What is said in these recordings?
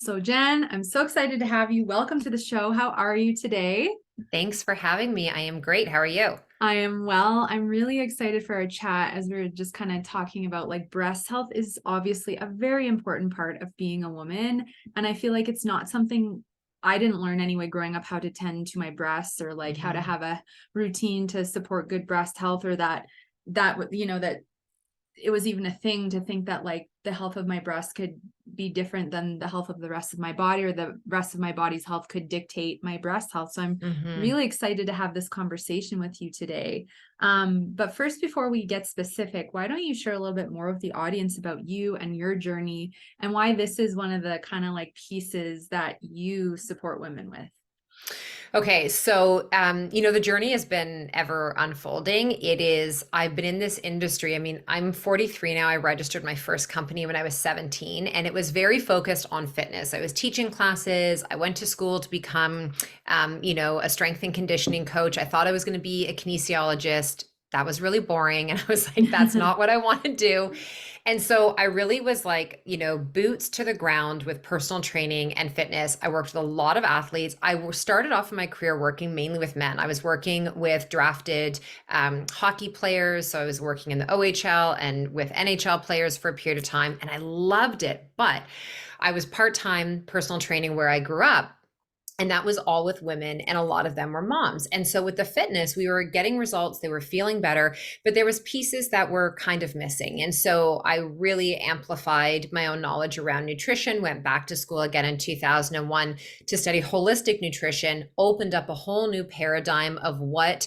So Jenn, I'm so excited to have you. Welcome to the show. How are you today? Thanks for having me. I am great. How are you? I am well. I'm really excited for our chat as we are just kind of talking about like breast health is obviously a very important part of being a woman. And I feel like it's not something I didn't learn anyway growing up how to tend to my breasts or like how to hmm have a routine to support good breast health or that it was even a thing to think that like the health of my breast could be different than the health of the rest of my body or the rest of my body's health could dictate my breast health. So I'm hmm really excited to have this conversation with you today. But first, before we get specific, why don't you share a little bit more with the audience about you and your journey and why this is one of the kind of like pieces that you support women with? Okay, so the journey has been ever unfolding. I've been in this industry. I mean, I'm 43 now. I registered my first company when I was 17, and it was very focused on fitness. I was teaching classes. I went to school to become, a strength and conditioning coach. I thought I was going to be a kinesiologist. That was really boring. And I was like, that's not what I want to do. And so I really was like, boots to the ground with personal training and fitness. I worked with a lot of athletes. Started off in my career working mainly with men. I was working with drafted hockey players. So I was working in the OHL and with NHL players for a period of time, and I loved it. But I was part-time personal training where I grew up. And that was all with women, and a lot of them were moms. And so with the fitness, we were getting results, they were feeling better, but there was pieces that were kind of missing. And so I really amplified my own knowledge around nutrition, went back to school again in 2001 to study holistic nutrition, opened up a whole new paradigm of what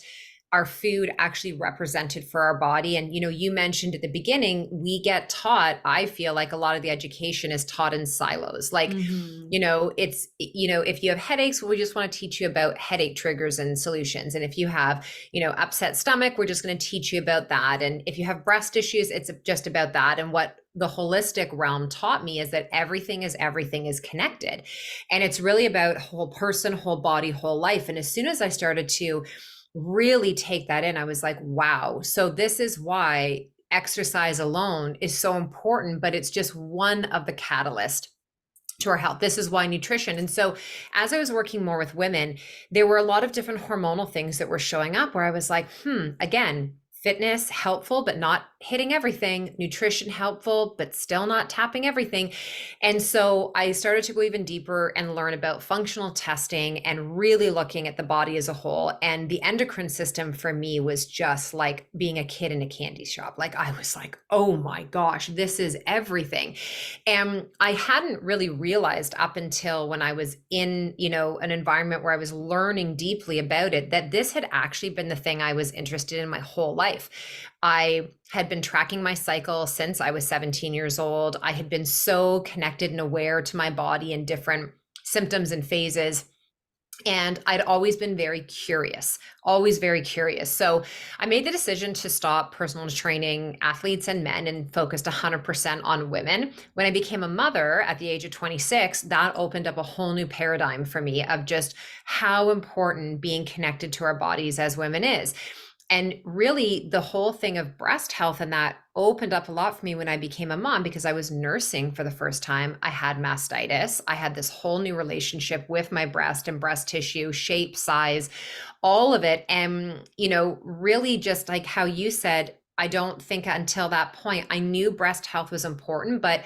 our food actually represented for our body. And you mentioned at the beginning, we get taught, I feel like a lot of the education is taught in silos. Like, Mm-hmm. if you have headaches, we just want to teach you about headache triggers and solutions. And if you have, upset stomach, we're just going to teach you about that. And if you have breast issues, it's just about that. And what the holistic realm taught me is that everything is connected. And it's really about whole person, whole body, whole life. And as soon as I started to really take that in, I was like, wow. So this is why exercise alone is so important, but it's just one of the catalysts to our health. This is why nutrition. And so as I was working more with women, there were a lot of different hormonal things that were showing up where I was like, again, fitness helpful, but not hitting everything. Nutrition helpful, but still not tapping everything. And so I started to go even deeper and learn about functional testing and really looking at the body as a whole. And the endocrine system for me was just like being a kid in a candy shop. Like I was like, oh my gosh, this is everything. And I hadn't really realized up until when I was in, an environment where I was learning deeply about it, that this had actually been the thing I was interested in my whole life. I had been tracking my cycle since I was 17 years old. I had been so connected and aware to my body and different symptoms and phases. And I'd always been very curious, always very curious. So I made the decision to stop personal training athletes and men and focused 100% on women. When I became a mother at the age of 26, that opened up a whole new paradigm for me of just how important being connected to our bodies as women is. And really, the whole thing of breast health and that opened up a lot for me when I became a mom because I was nursing for the first time. I had mastitis. I had this whole new relationship with my breast and breast tissue, shape, size, all of it. And, really just like how you said, I don't think until that point I knew breast health was important, but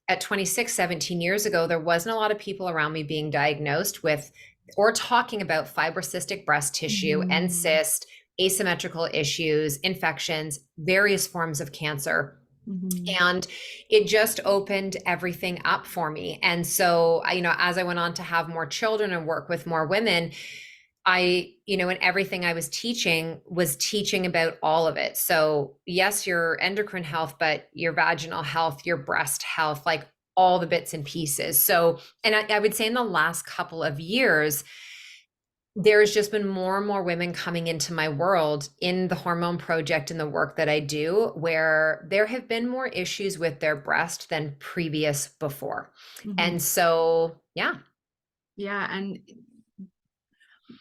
at 26, 17 years ago, there wasn't a lot of people around me being diagnosed with or talking about fibrocystic breast tissue and Mm-hmm. cyst, asymmetrical issues, infections, various forms of cancer. Mm-hmm. And it just opened everything up for me. And so, as I went on to have more children and work with more women, and everything I was teaching about all of it. So, yes, your endocrine health, but your vaginal health, your breast health, like all the bits and pieces. So, and I would say in the last couple of years, there's just been more and more women coming into my world in the hormone project and the work that I do, where there have been more issues with their breast than previous before. Mm-hmm. And so, yeah. Yeah, and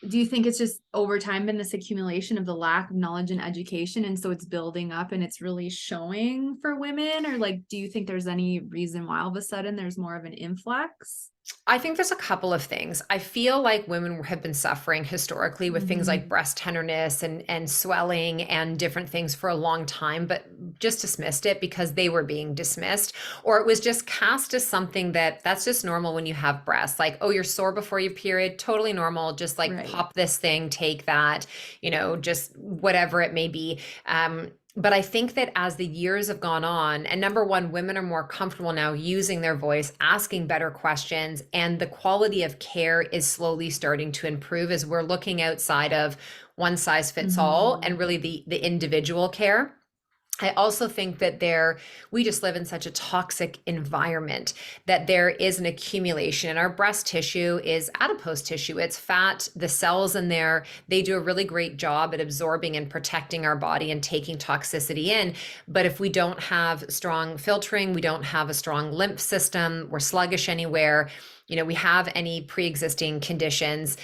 Do you think it's just over time been this accumulation of the lack of knowledge and education, and so it's building up and it's really showing for women? Or like, do you think there's any reason why all of a sudden there's more of an influx? I think there's a couple of things. I feel like women have been suffering historically with things like Mhm. breast tenderness and swelling and different things for a long time, but just dismissed it because they were being dismissed, or it was just cast as something that's just normal when you have breasts. Like, oh, you're sore before your period, totally normal. Just like Right. pop this thing, take that, just whatever it may be. But I think that as the years have gone on, and number one, women are more comfortable now using their voice, asking better questions, and the quality of care is slowly starting to improve as we're looking outside of one size fits all and Mhm. really the individual care. I also think that we just live in such a toxic environment that there is an accumulation. And our breast tissue is adipose tissue. It's fat. The cells in there, they do a really great job at absorbing and protecting our body and taking toxicity in. But if we don't have strong filtering, we don't have a strong lymph system, we're sluggish anywhere, we have any pre-existing conditions,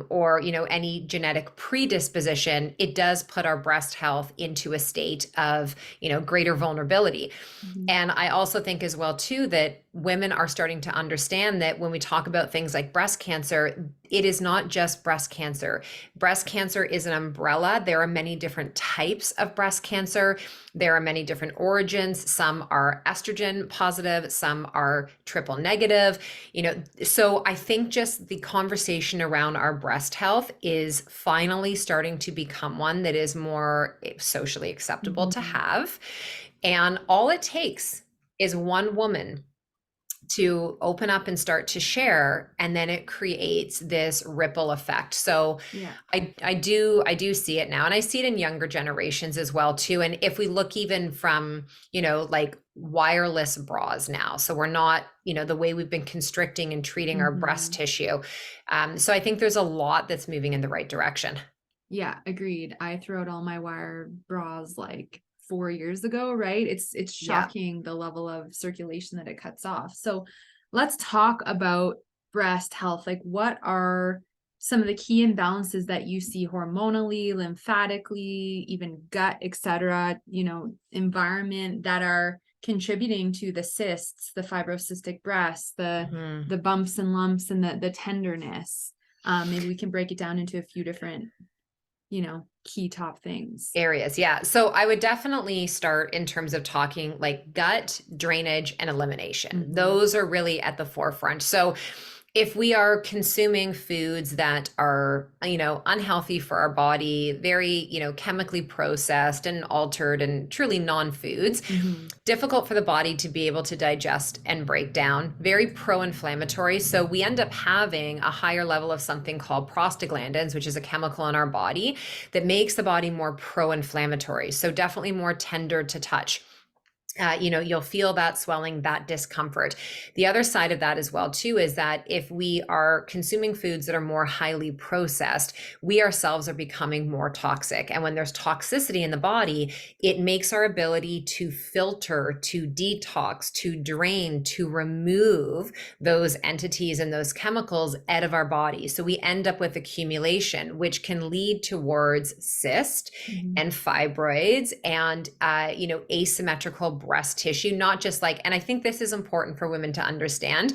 or any genetic predisposition, it does put our breast health into a state of greater vulnerability. Mhm. And I also think as well too that women are starting to understand that when we talk about things like breast cancer, it is not just breast cancer. Breast cancer is an umbrella. There are many different types of breast cancer. There are many different origins. Some are estrogen positive, some are triple negative. So I think just the conversation around our breast health is finally starting to become one that is more socially acceptable to Mhm. have. And all it takes is one woman to open up and start to share, and then it creates this ripple effect. So Yeah. I do see it now, and I see it in younger generations as well too. And if we look even from like wireless bras now, so we're not the way we've been constricting and treating our breast Mhm. tissue. So I think there's a lot that's moving in the right direction. Yeah, agreed. I threw out all my wire bras like 4 years ago, right? It's Yeah. shocking the level of circulation that it cuts off. So let's talk about breast health. Like, what are some of the key imbalances that you see hormonally, lymphatically, even gut, etc., environment, that are contributing to the cysts, the fibrocystic breasts, Mhm. the bumps and lumps, and the tenderness? Maybe we can break it down into a few different key top things. Areas. Yeah. So I would definitely start in terms of talking like gut, drainage, and elimination. Mhm. Those are really at the forefront. So if we are consuming foods that are, unhealthy for our body, very, chemically processed and altered and truly non-foods, Mhm. difficult for the body to be able to digest and break down, very pro-inflammatory. So we end up having a higher level of something called prostaglandins, which is a chemical in our body that makes the body more pro-inflammatory. So definitely more tender to touch. You'll feel that swelling, that discomfort. The other side of that as well too is that if we are consuming foods that are more highly processed, we ourselves are becoming more toxic. And when there's toxicity in the body, it makes our ability to filter, to detox, to drain, to remove those entities and those chemicals out of our body. So we end up with accumulation, which can lead towards cyst Mhm. and fibroids and asymmetrical breast tissue. Not just like, and I think this is important for women to understand,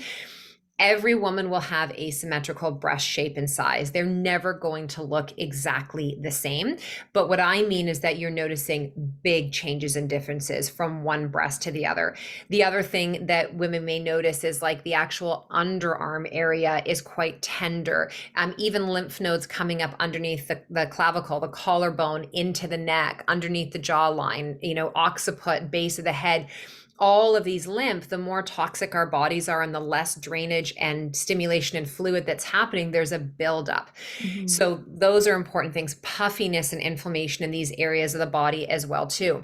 every woman will have asymmetrical breast shape and size. They're never going to look exactly the same. But what I mean is that you're noticing big changes and differences from one breast to the other. The other thing that women may notice is like the actual underarm area is quite tender. Even lymph nodes coming up underneath the clavicle, the collarbone, into the neck, underneath the jawline, occiput, base of the head. All of these lymph, the more toxic our bodies are and the less drainage and stimulation and fluid that's happening, there's a buildup. Mhm. So those are important things. Puffiness and inflammation in these areas of the body as well too.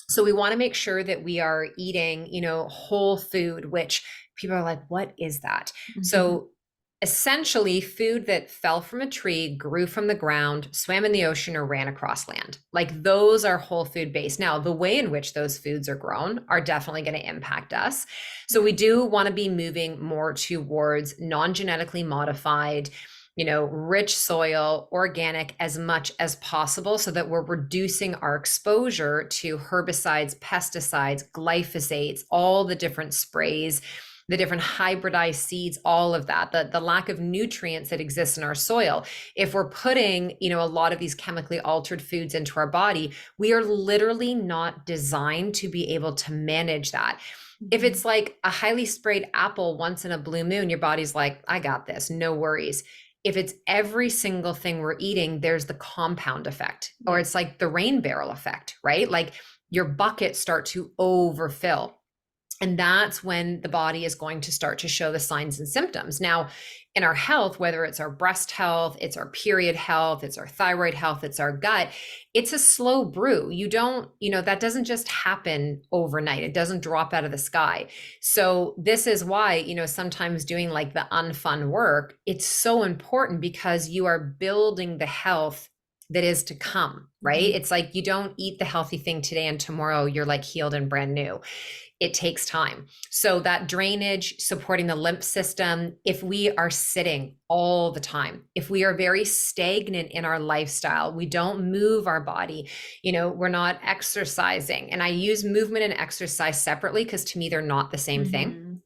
So we want to make sure that we are eating, whole food, which people are like, what is that? Mhm. So essentially food that fell from a tree, grew from the ground, swam in the ocean, or ran across land. Like those are whole food based. Now, the way in which those foods are grown are definitely going to impact us. So Yeah. we do want to be moving more towards non-genetically modified, rich soil, organic as much as possible so that we're reducing our exposure to herbicides, pesticides, glyphosates, all the different sprays, the different hybridized seeds, all of that, the lack of nutrients that exists in our soil. If we're putting, a lot of these chemically altered foods into our body, we are literally not designed to be able to manage that. If it's like a highly sprayed apple once in a blue moon, your body's like, I got this, no worries. If it's every single thing we're eating, there's the compound effect, or it's like the rain barrel effect, right? Like your buckets start to overfill. And that's when the body is going to start to show the signs and symptoms. Now, in our health, whether it's our breast health, it's our period health, it's our thyroid health, it's our gut, it's a slow brew. That doesn't just happen overnight. It doesn't drop out of the sky. So this is why, sometimes doing like the unfun work, it's so important because you are building the health that is to come, right? It's like you don't eat the healthy thing today and tomorrow you're like healed and brand new. It takes time. So that drainage, supporting the lymph system, if we are sitting all the time, if we are very stagnant in our lifestyle, we don't move our body, we're not exercising. And I use movement and exercise separately because to me, they're not the same thing.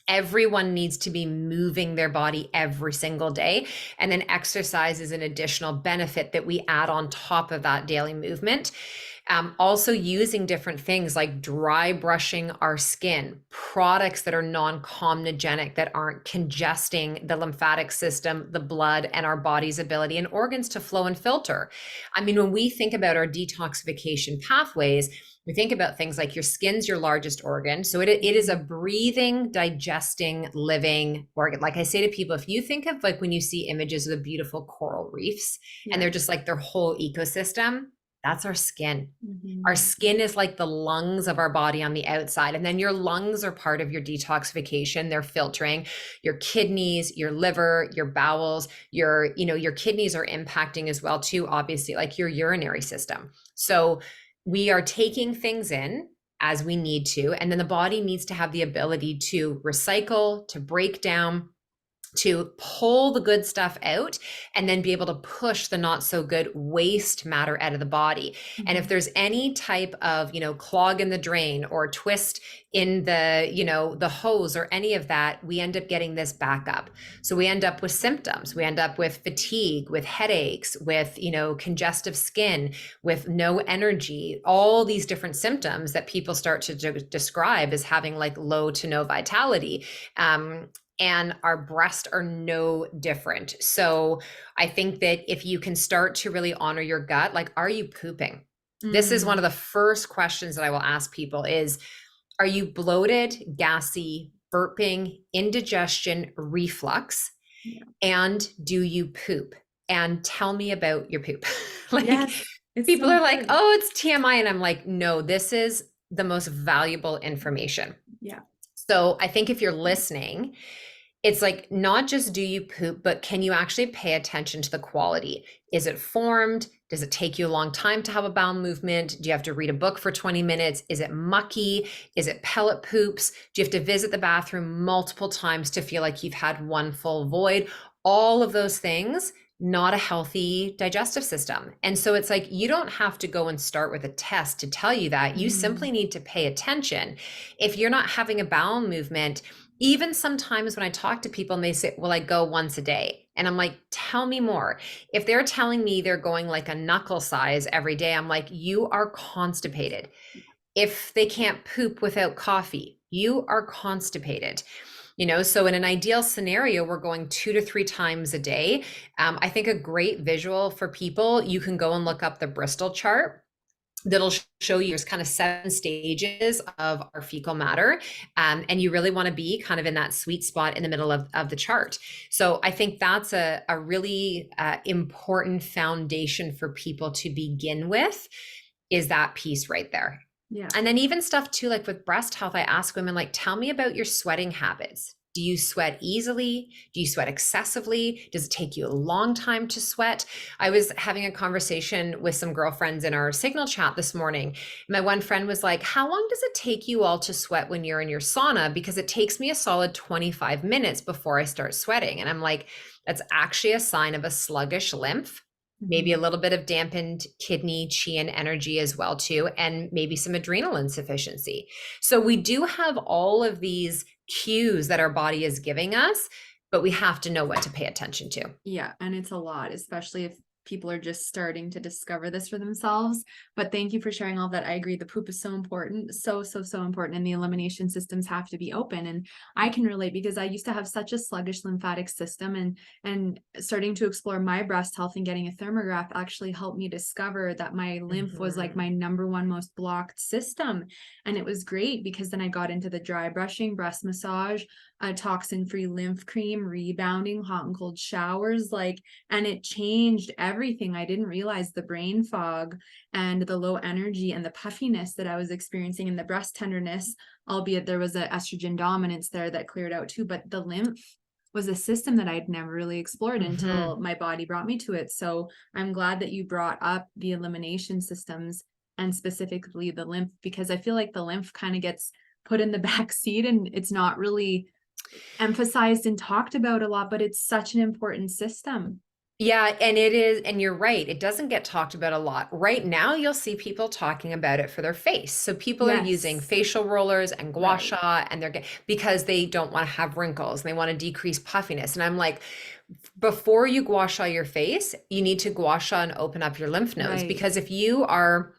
Everyone needs to be moving their body every single day. And then exercise is an additional benefit that we add on top of that daily movement. Also using different things like dry brushing our skin, products that are non-comedogenic, that aren't congesting the lymphatic system, the blood, and our body's ability and organs to flow and filter. I mean, when we think about our detoxification pathways, we think about things like your skin's your largest organ. So it is a breathing, digesting, living organ. Like I say to people, if you think of like when you see images of the beautiful coral reefs and they're just like their whole ecosystem, that's our skin. Our skin is like the lungs of our body on the outside. And then your lungs are part of your detoxification. They're filtering your kidneys, your liver, your bowels, your kidneys are impacting as well too, obviously, like your urinary system. So we are taking things in as we need to, and then the body needs to have the ability to recycle, to break down, to pull the good stuff out, and then be able to push the not so good waste matter out of the body. And if there's any type of, clog in the drain or twist in the hose or any of that, we end up getting this back up. So we end up with symptoms. We end up with fatigue, with headaches, with, congestive skin, with no energy, all these different symptoms that people start to describe as having like low to no vitality. And our breasts are no different. So I think that if you can start to really honor your gut, like, are you pooping? This is one of the first questions that I will ask people is, are you bloated, gassy, burping, indigestion, reflux? And do you poop? And tell me about your poop. People are like, oh, it's TMI. And I'm like, no, this is the most valuable information. Yeah. So I think if you're listening, it's like, not just do you poop, but can you actually pay attention to the quality? Is it formed? Does it take you a long time to have a bowel movement? Do you have to read a book for 20 minutes? Is it mucky? Is it pellet poops? Do you have to visit the bathroom multiple times to feel like you've had one full void? All of those things, not a healthy digestive system. And so it's like, you don't have to go and start with a test to tell you that. You simply need to pay attention. If you're not having a bowel movement, even sometimes when I talk to people and they say, well, I go once a day. And I'm like, tell me more. If they're telling me they're going like a knuckle size every day, I'm like, you are constipated. If they can't poop without coffee, you are constipated. So in an ideal scenario, we're going 2 to 3 times a day. I think a great visual for people, you can go and look up the Bristol chart. That'll show you there's kind of 7 stages of our fecal matter. And you really want to be kind of in that sweet spot in the middle of the chart. So I think that's a really important foundation for people to begin with, is that piece right there. Yeah. And then even stuff too, like with breast health, I ask women, like, tell me about your sweating habits. Do you sweat easily? Do you sweat excessively? Does it take you a long time to sweat? I was having a conversation with some girlfriends in our Signal chat this morning. My one friend was like, how long does it take you all to sweat when you're in your sauna? Because it takes me a solid 25 minutes before I start sweating. And I'm like, that's actually a sign of a sluggish lymph, maybe a Mhm. little bit of dampened kidney, chi, and energy as well too, and maybe some adrenal insufficiency. So we do have all of these cues that our body is giving us, but we have to know what to pay attention to. Yeah, and it's a lot, especially if people are just starting to discover this for themselves. But thank you for sharing all that. I agree. The poop is so important, so important, and the elimination systems have to be open. And I can relate because I used to have such a sluggish lymphatic system, and starting to explore my breast health and getting a thermograph actually helped me discover that my lymph was like Mhm. my number one most blocked system. And it was great because then I got into the dry brushing, breast massage, a toxin-free lymph cream, rebounding, hot and cold showers, like, and it changed everything. I didn't realize the brain fog and the low energy and the puffiness that I was experiencing and the breast tenderness, albeit there was a estrogen dominance there that cleared out too, but the lymph was a system that I'd never really explored Mhm. until my body brought me to it. So I'm glad that you brought up the elimination systems and specifically the lymph, because I feel like the lymph kind of gets put in the back seat and it's not really emphasized and talked about a lot, but it's such an important system. Yeah, and it is, and you're right, it doesn't get talked about a lot. Right now, you'll see people talking about it for their face. So people are using Yes, facial rollers and gua right. sha, and because they don't want to have wrinkles and they want to decrease puffiness. And I'm like, before you gua sha your face, you need to gua sha and open up your lymph nodes, Right. because if you are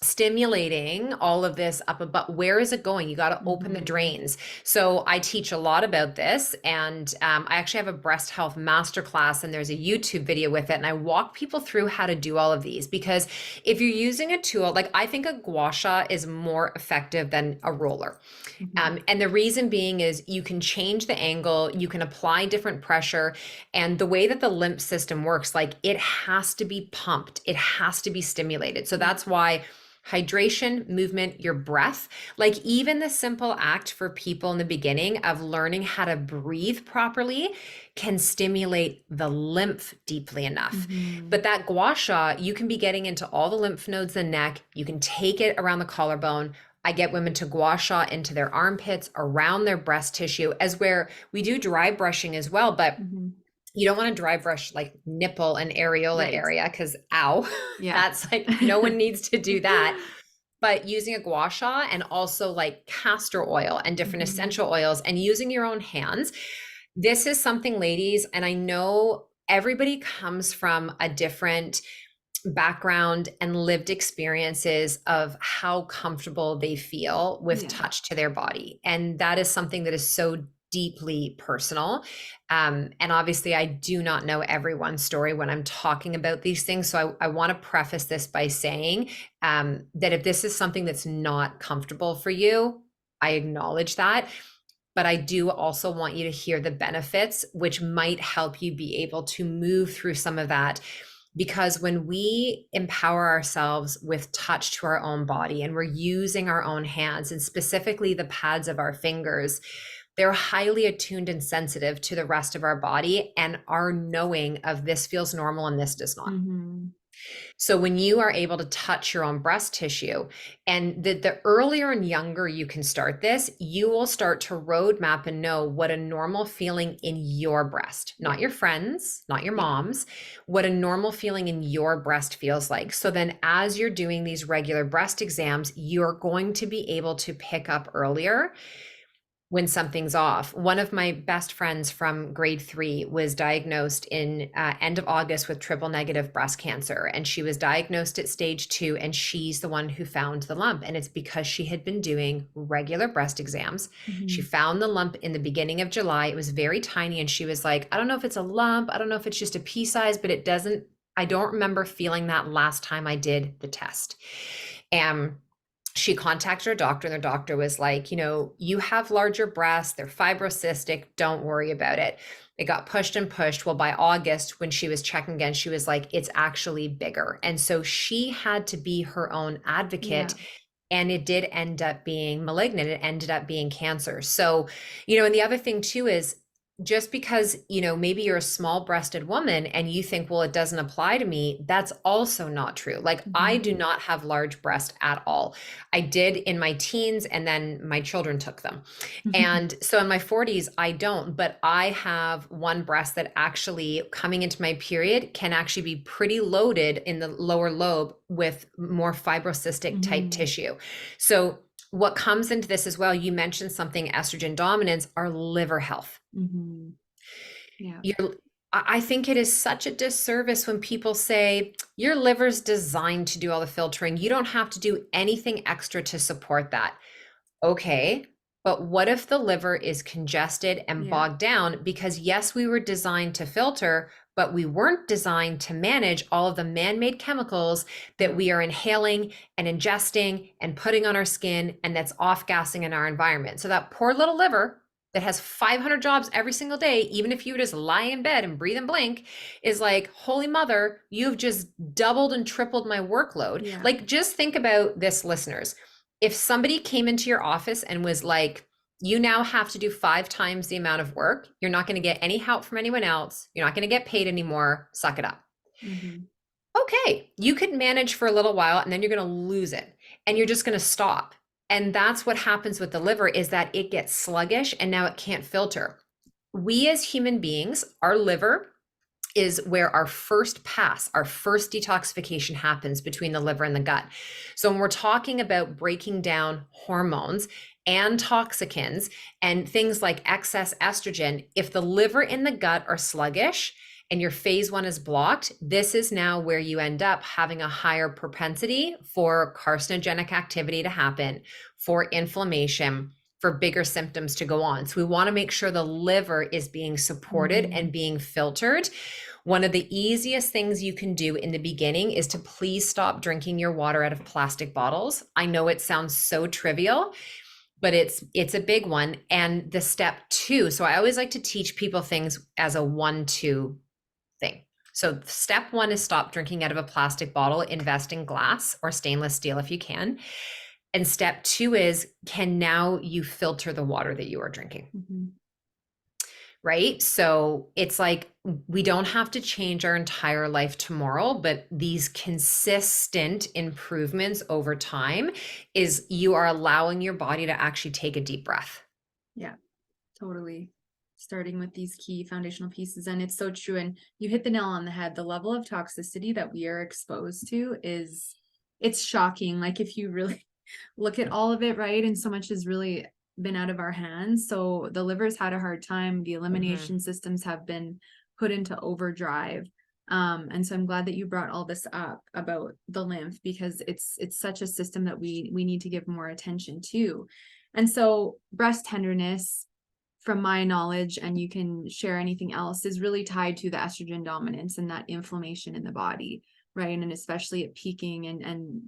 stimulating all of this up above, where is it going? You got to open the Mhm. drains. So I teach a lot about this, and I actually have a breast health masterclass, and there's a YouTube video with it, and I walk people through how to do all of these. Because if you're using a tool, like, I think a gua sha is more effective than a roller. Mhm. And the reason being is you can change the angle, you can apply different pressure, and the way that the lymph system works, like, it has to be pumped, it has to be stimulated. So Yeah. that's why hydration, movement, your breath, like even the simple act for people in the beginning of learning how to breathe properly can stimulate the lymph deeply enough. Mhm. But that gua sha, you can be getting into all the lymph nodes in the neck, you can take it around the collarbone. I get women to gua sha into their armpits, around their breast tissue, as where we do dry brushing as well, but Mhm. you don't want to dry brush like nipple and areola Right. area, because ow, Yeah. that's like, no one needs to do that. But using a gua sha, and also like castor oil and different Mhm. essential oils, and using your own hands. This is something, ladies, and I know everybody comes from a different background and lived experiences of how comfortable they feel with Yeah. touch to their body. And that is something that is so deeply personal. And obviously, I do not know everyone's story when I'm talking about these things. So I want to preface this by saying that if this is something that's not comfortable for you, I acknowledge that. But I do also want you to hear the benefits, which might help you be able to move through some of that. Because when we empower ourselves with touch to our own body, and we're using our own hands, and specifically the pads of our fingers, they're highly attuned and sensitive to the rest of our body, and our knowing of this feels normal and this does not. Mhm. So when you are able to touch your own breast tissue, and the earlier and younger you can start this, you will start to roadmap and know what a normal feeling in your breast, not Yeah. your friends, not your Yeah. mom's, what a normal feeling in your breast feels like. So then as you're doing these regular breast exams, you're going to be able to pick up earlier when something's off. One of my best friends from grade 3 was diagnosed in end of August with triple negative breast cancer, and she was diagnosed at stage 2, and she's the one who found the lump, and it's because she had been doing regular breast exams. She Mhm. found the lump in the beginning of July. It was very tiny, and she was like, I don't know if it's a lump, I don't know if it's just a pea size, but I don't remember feeling that last time I did the test. And she contacted her doctor, and the doctor was like, you have larger breasts, they're fibrocystic, don't worry about it. It got pushed and pushed. Well, by August, when she was checking again, she was like, it's actually bigger. And so she had to be her own advocate Yeah. and it did end up being malignant. It ended up being cancer. So, and the other thing too is, just because, maybe you're a small breasted woman and you think, well, it doesn't apply to me, that's also not true. Like, I do not have large breast at all. I did in my teens, and then my children took them. And so in my 40s, I don't, but I have one breast that actually, coming into my period, can actually be pretty loaded in the lower lobe with more fibrocystic type tissue. So what comes into this as well, you mentioned something, estrogen dominance, our liver health. Yeah. I think it is such a disservice when people say your liver's designed to do all the filtering. You don't have to do anything extra to support that. Okay, but what if the liver is congested and bogged down? Because yes, we were designed to filter, but we weren't designed to manage all of the man-made chemicals that we are inhaling and ingesting and putting on our skin, and that's off-gassing in our environment. So that poor little liver that has 500 jobs every single day, even if you just lie in bed and breathe and blink, is like, holy mother, you've just doubled and tripled my workload. Yeah. Like, just think about this, listeners. If somebody came into your office and was like, you now have to do 5 times the amount of work, you're not going to get any help from anyone else, you're not going to get paid anymore, suck it up. Okay, you could manage for a little while, and then you're going to lose it, and you're just going to stop. And that's what happens with the liver, is that it gets sluggish and now it can't filter. We as human beings, our liver is where our first pass, our first detoxification happens between the liver and the gut. So when we're talking about breaking down hormones and toxicants and things like excess estrogen, if the liver and the gut are sluggish and your phase 1 is blocked, this is now where you end up having a higher propensity for carcinogenic activity to happen, for inflammation, for bigger symptoms to go on. So we want to make sure the liver is being supported and being filtered. One of the easiest things you can do in the beginning is to please stop drinking your water out of plastic bottles. I know it sounds so trivial, but it's a big one. And the step 2, so I always like to teach people things as a 1-2 thing. So step 1 is stop drinking out of a plastic bottle, invest in glass or stainless steel if you can. And step 2 is, can now you filter the water that you are drinking? Right? So it's like, we don't have to change our entire life tomorrow, but these consistent improvements over time is you are allowing your body to actually take a deep breath. Yeah, totally. Starting with these key foundational pieces. And it's so true. And you hit the nail on the head. The level of toxicity that we are exposed to it's shocking. Like, if you really look at all of it, right? And so much has really been out of our hands. So the liver's had a hard time. The elimination systems have been put into overdrive. And so I'm glad that you brought all this up about the lymph, because it's such a system that we need to give more attention to. And so breast tenderness, from my knowledge, and you can share anything else, is really tied to the estrogen dominance and that inflammation in the body, right? And especially at peaking and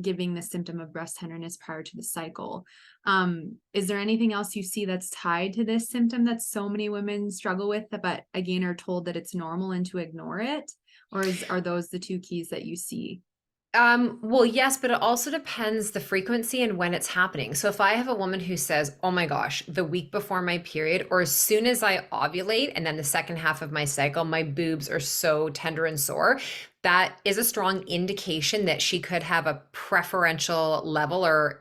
giving the symptom of breast tenderness prior to the cycle. Is there anything else you see that's tied to this symptom that so many women struggle with, but again are told that it's normal and to ignore it? Or are those the 2 keys that you see? Well, yes, but it also depends the frequency and when it's happening. So if I have a woman who says, oh my gosh, the week before my period, or as soon as I ovulate, and then the second half of my cycle, my boobs are so tender and sore, that is a strong indication that she could have a preferential level, or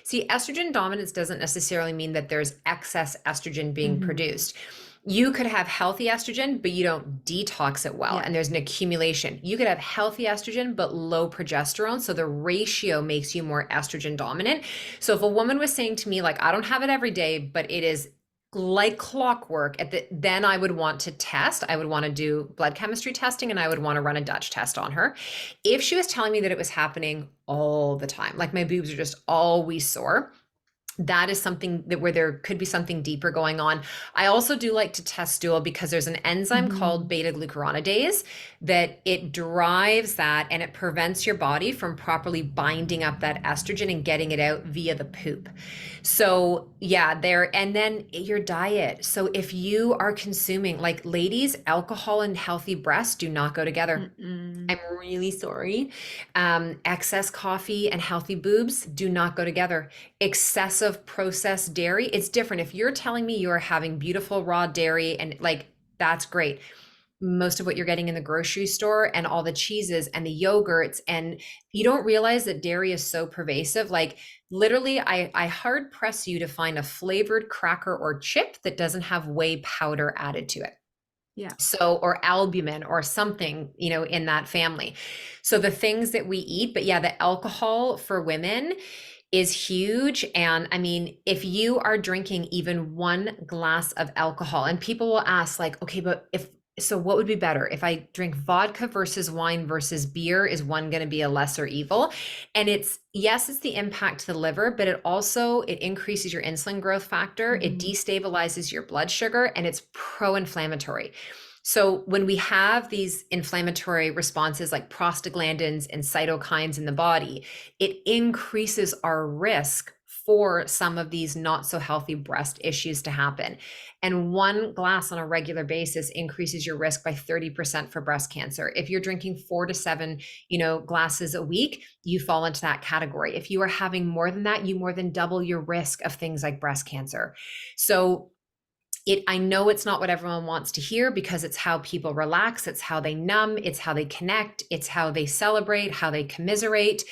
see, estrogen dominance doesn't necessarily mean that there's excess estrogen being produced. You could have healthy estrogen, but you don't detox it well, and there's an accumulation. You could have healthy estrogen, but low progesterone, so the ratio makes you more estrogen dominant. So if a woman was saying to me, like, I don't have it every day, but it is like clockwork, then I would want to test. I would want to do blood chemistry testing, and I would want to run a Dutch test on her. If she was telling me that it was happening all the time, like my boobs are just always sore, that is something that where there could be something deeper going on. I also do like to test stool because there's an enzyme called Mhm. beta glucuronidase that it drives that, and it prevents your body from properly binding up that estrogen and getting it out via the poop. So yeah, there, and then your diet. So if you are consuming, like, ladies, alcohol and healthy breasts do not go together. Mm-mm. I'm really sorry. Excess coffee and healthy boobs do not go together. Excessive processed dairy, it's different. If you're telling me you're having beautiful raw dairy and like, that's great. Most of what you're getting in the grocery store and all the cheeses and the yogurts, and you don't realize that dairy is so pervasive. Like, literally, I hard press you to find a flavored cracker or chip that doesn't have whey powder added to it. Yeah. So, or albumin or something, in that family. So the things that we eat, but yeah, the alcohol for women is huge. And I mean, if you are drinking even one glass of alcohol, and people will ask, like, okay, but so what would be better if I drink vodka versus wine versus beer? Is one going to be a lesser evil? And it's, yes, it's the impact to the liver, but it increases your insulin growth factor, it Mhm. destabilizes your blood sugar, and it's pro-inflammatory. So when we have these inflammatory responses like prostaglandins and cytokines in the body, it increases our risk for some of these not so healthy breast issues to happen. And one glass on a regular basis increases your risk by 30% for breast cancer. If you're drinking 4 to 7, glasses a week, you fall into that category. If you are having more than that, you more than double your risk of things like breast cancer. So I know it's not what everyone wants to hear because it's how people relax, it's how they numb, it's how they connect, it's how they celebrate, how they commiserate.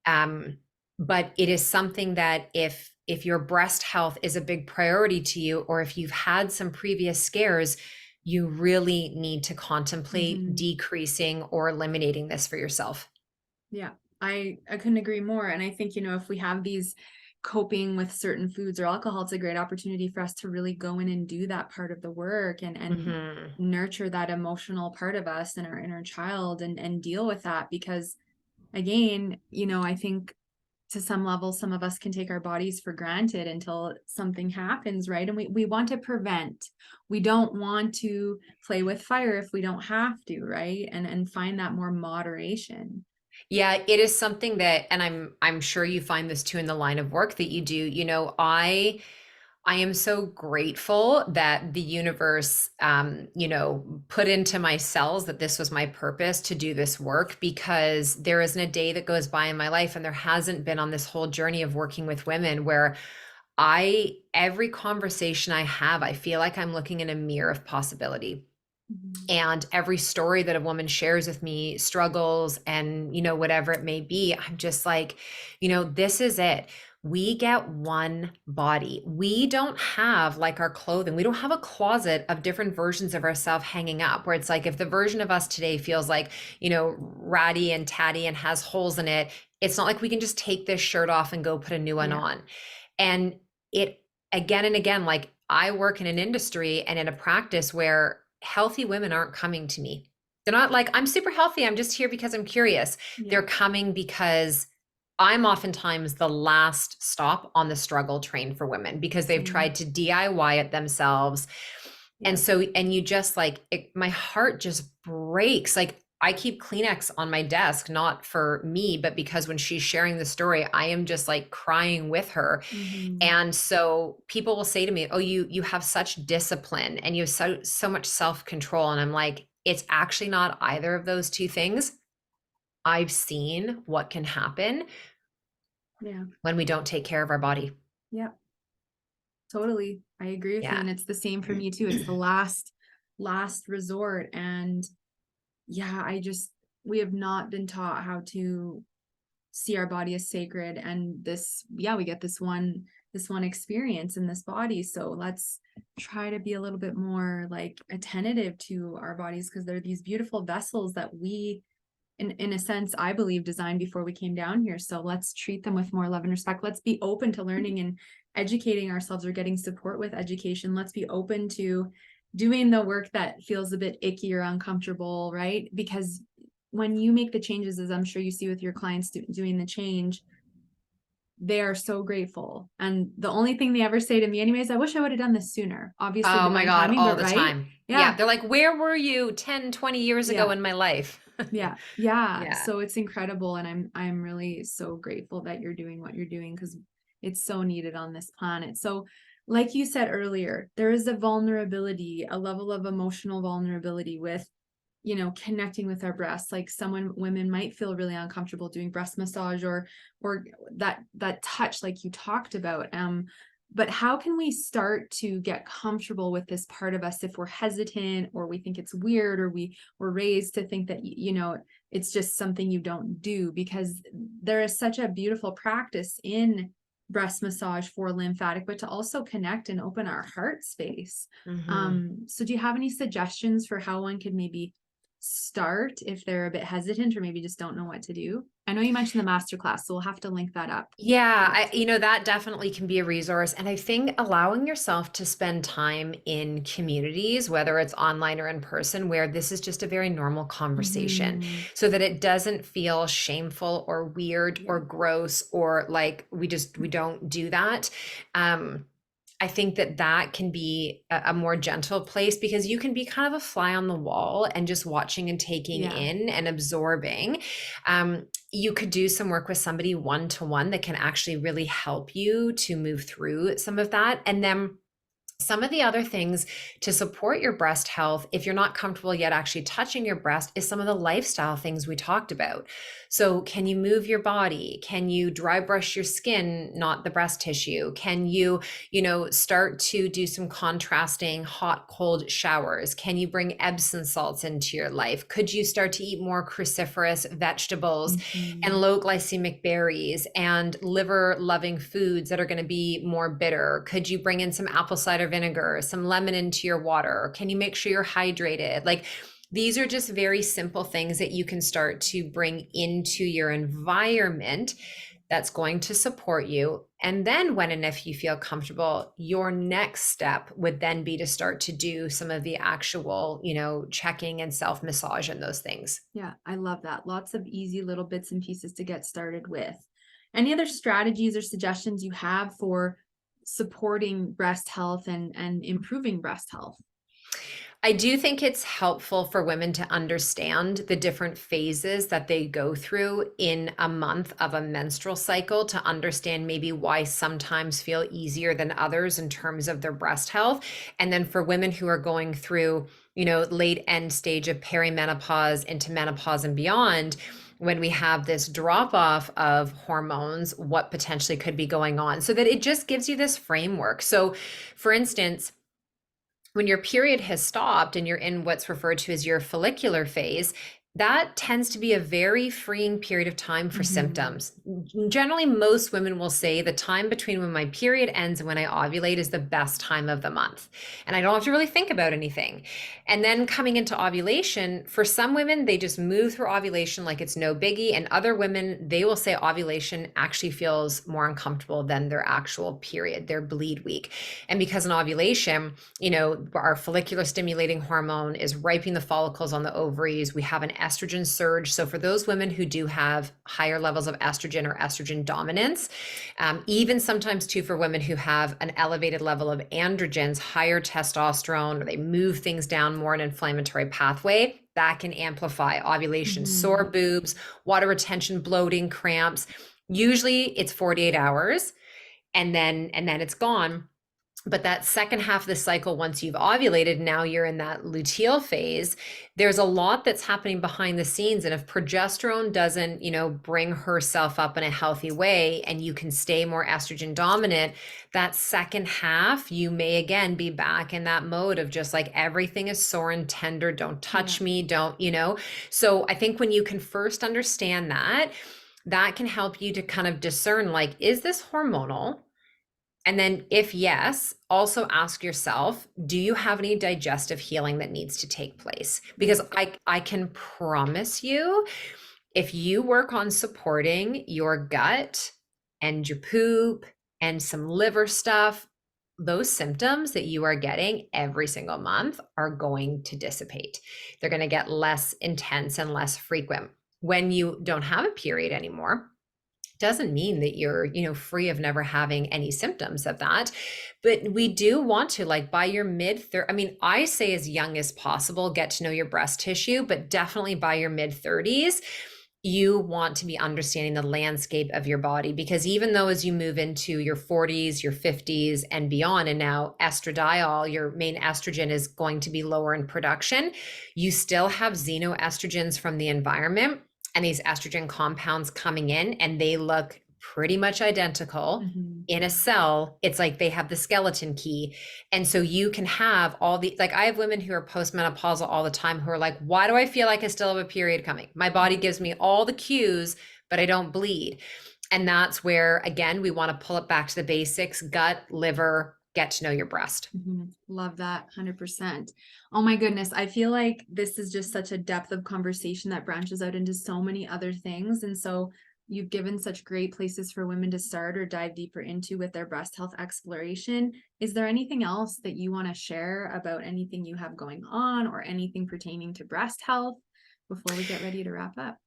Um, but it is something that if your breast health is a big priority to you, or if you've had some previous scares, you really need to contemplate Mhm. decreasing or eliminating this for yourself. Yeah, I couldn't agree more. And I think, if we have these coping with certain foods or alcohol, it's a great opportunity for us to really go in and do that part of the work and Hmm. nurture that emotional part of us and our inner child and deal with that. Because again, I think to some level, some of us can take our bodies for granted until something happens, right? And we want to prevent. We don't want to play with fire if we don't have to, right? And find that more moderation. Yeah, it is something that, and I'm sure you find this too in the line of work that you do. I am so grateful that the universe, put into my cells that this was my purpose to do this work, because there isn't a day that goes by in my life, and there hasn't been on this whole journey of working with women, where every conversation I have, I feel like I'm looking in a mirror of possibility. Mhm. And every story that a woman shares with me, struggles and, whatever it may be, I'm just like, this is it. We get one body. We don't have, like, our clothing. We don't have a closet of different versions of ourselves hanging up, where it's like, if the version of us today feels like, ratty and tatty and has holes in it, it's not like we can just take this shirt off and go put a new one Yeah. on. And it, again and again, like, I work in an industry and in a practice where healthy women aren't coming to me. They're not like, I'm super healthy, I'm just here because I'm curious. Yeah. They're coming because I'm oftentimes the last stop on the struggle train for women, because they've Same. tried to DIY it themselves. And Yeah. so, and you just like, my heart just breaks. Like, I keep Kleenex on my desk, not for me, but because when she's sharing the story, I am just like crying with her. Mhm. And so people will say to me, "Oh, you have such discipline and you have so much self-control." And I'm like, it's actually not either of those two things. I've seen what can happen Yeah. when we don't take care of our body. Yeah. Totally. I agree with you. Yeah. And it's the same for me too. It's the last resort. And yeah, we have not been taught how to see our body as sacred. And we get this one experience in this body. So let's try to be a little bit more like attentive to our bodies, because they're these beautiful vessels that we, in a sense, I believe, designed before we came down here. So let's treat them with more love and respect. Let's be open to learning and educating ourselves, or getting support with education. Let's be open to doing the work that feels a bit icky or uncomfortable, right? Because when you make the changes, as I'm sure you see with your clients doing the change, they are so grateful. And the only thing they ever say to me anyways, I wish I would have done this sooner. Obviously Oh my divine God, timing, all but the right. time. Yeah. Yeah. They're like, where were you 10, 20 years ago Yeah. in my life? Yeah. Yeah. Yeah. So it's incredible. And I'm really so grateful that you're doing what you're doing, because it's so needed on this planet. So like you said earlier, there is a vulnerability, a level of emotional vulnerability with, connecting with our breasts. Like women might feel really uncomfortable doing breast massage or that touch like you talked about. But how can we start to get comfortable with this part of us if we're hesitant, or we think it's weird, or we were raised to think that, it's just something you don't do? Because there is such a beautiful practice in breast massage for lymphatic, but to also connect and open our heart space. So do you have any suggestions for how one could maybe start if they're a bit hesitant or maybe just don't know what to do? I know you mentioned the masterclass, so we'll have to link that up. Yeah, that definitely can be a resource. And I think allowing yourself to spend time in communities, whether it's online or in person, where this is just a very normal conversation, so that it doesn't feel shameful or weird or gross, or like we don't do that. I think that can be a more gentle place, because you can be kind of a fly on the wall and just watching and taking in and absorbing. You could do some work with somebody one-to-one that can actually really help you to move through some of that. And then some of the other things to support your breast health, if you're not comfortable yet actually touching your breast, is some of the lifestyle things we talked about. So can you move your body? Can you dry brush your skin, not the breast tissue? Can you, start to do some contrasting hot, cold showers? Can you bring Epsom salts into your life? Could you start to eat more cruciferous vegetables and low glycemic berries and liver loving foods that are going to be more bitter? Could you bring in some apple cider vinegar, some lemon into your water? Can you make sure you're hydrated? Like, these are just very simple things that you can start to bring into your environment that's going to support you. And then when and if you feel comfortable, your next step would then be to start to do some of the actual, checking and self-massage and those things. Yeah, I love that. Lots of easy little bits and pieces to get started with. Any other strategies or suggestions you have for supporting breast health and improving breast health? I do think it's helpful for women to understand the different phases that they go through in a month of a menstrual cycle, to understand maybe why sometimes feel easier than others in terms of their breast health. And then for women who are going through, late end stage of perimenopause into menopause and beyond, when we have this drop off of hormones, what potentially could be going on, so that it just gives you this framework. So for instance, when your period has stopped and you're in what's referred to as your follicular phase, that tends to be a very freeing period of time for symptoms. Generally, most women will say the time between when my period ends and when I ovulate is the best time of the month. And I don't have to really think about anything. And then coming into ovulation, for some women, they just move through ovulation like it's no biggie. And other women, they will say ovulation actually feels more uncomfortable than their actual period, their bleed week. And because in ovulation, our follicular stimulating hormone is ripening the follicles on the ovaries. We have an estrogen surge. So for those women who do have higher levels of estrogen or estrogen dominance, even sometimes too for women who have an elevated level of androgens, higher testosterone, or they move things down more an inflammatory pathway, that can amplify ovulation, sore boobs, water retention, bloating, cramps. Usually it's 48 hours and then it's gone. But that second half of the cycle, once you've ovulated, now you're in that luteal phase. There's a lot that's happening behind the scenes. And if progesterone doesn't, bring herself up in a healthy way, and you can stay more estrogen dominant, that second half, you may again be back in that mode of just like, everything is sore and tender. Don't touch me. Don't. So I think when you can first understand that can help you to kind of discern, like, is this hormonal? And then if yes, also ask yourself, do you have any digestive healing that needs to take place? Because I can promise you, if you work on supporting your gut and your poop and some liver stuff, those symptoms that you are getting every single month are going to dissipate. They're going to get less intense and less frequent. When you don't have a period anymore, Doesn't mean that you're, free of never having any symptoms of that. But we do want to, like, by your I mean, I say as young as possible, get to know your breast tissue, but definitely by your mid 30s, you want to be understanding the landscape of your body, because even though as you move into your 40s, your 50s and beyond, and now estradiol, your main estrogen, is going to be lower in production, you still have xenoestrogens from the environment and these estrogen compounds coming in, and they look pretty much identical in a cell. It's like they have the skeleton key. And so you can have all the, like, I have women who are postmenopausal all the time who are like, why do I feel like I still have a period coming? My body gives me all the cues, but I don't bleed. And that's where, again, we want to pull it back to the basics: gut, liver, get to know your breast. Love that. 100%. Oh my goodness. I feel like this is just such a depth of conversation that branches out into so many other things. And so you've given such great places for women to start or dive deeper into with their breast health exploration. Is there anything else that you want to share about anything you have going on or anything pertaining to breast health before we get ready to wrap up?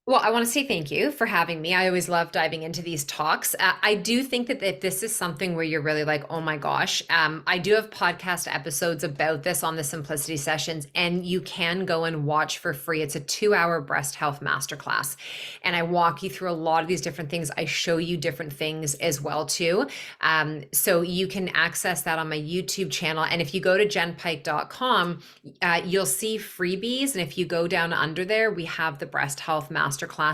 Well, I want to say thank you for having me. I always love diving into these talks. I do think that if this is something where you're really like, oh my gosh, I do have podcast episodes about this on the Simplicity Sessions, and you can go and watch for free. It's a 2-hour breast health masterclass, and I walk you through a lot of these different things. I show you different things as well too. So you can access that on my YouTube channel. And if you go to jennpike.com, you'll see freebies. And if you go down under there, we have the breast health masterclass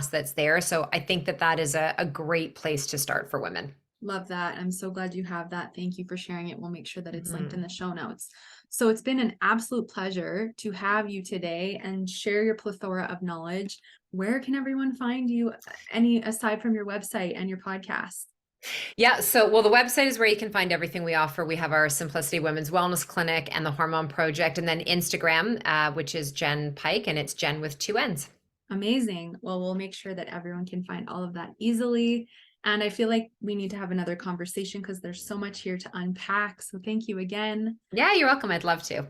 that's there. So I think that that is a great place to start for women. Love that. I'm so glad you have that. Thank you for sharing it. We'll make sure that it's linked in the show notes. So it's been an absolute pleasure to have you today and share your plethora of knowledge. Where can everyone find you, aside from your website and your podcast? Yeah. So, well, the website is where you can find everything we offer. We have our Simplicity Women's Wellness Clinic and the Hormone Project, and then Instagram, which is Jenn Pike, and it's Jenn with 2 N's. Amazing. Well, we'll make sure that everyone can find all of that easily. And I feel like we need to have another conversation because there's so much here to unpack. So thank you again. Yeah, you're welcome. I'd love to.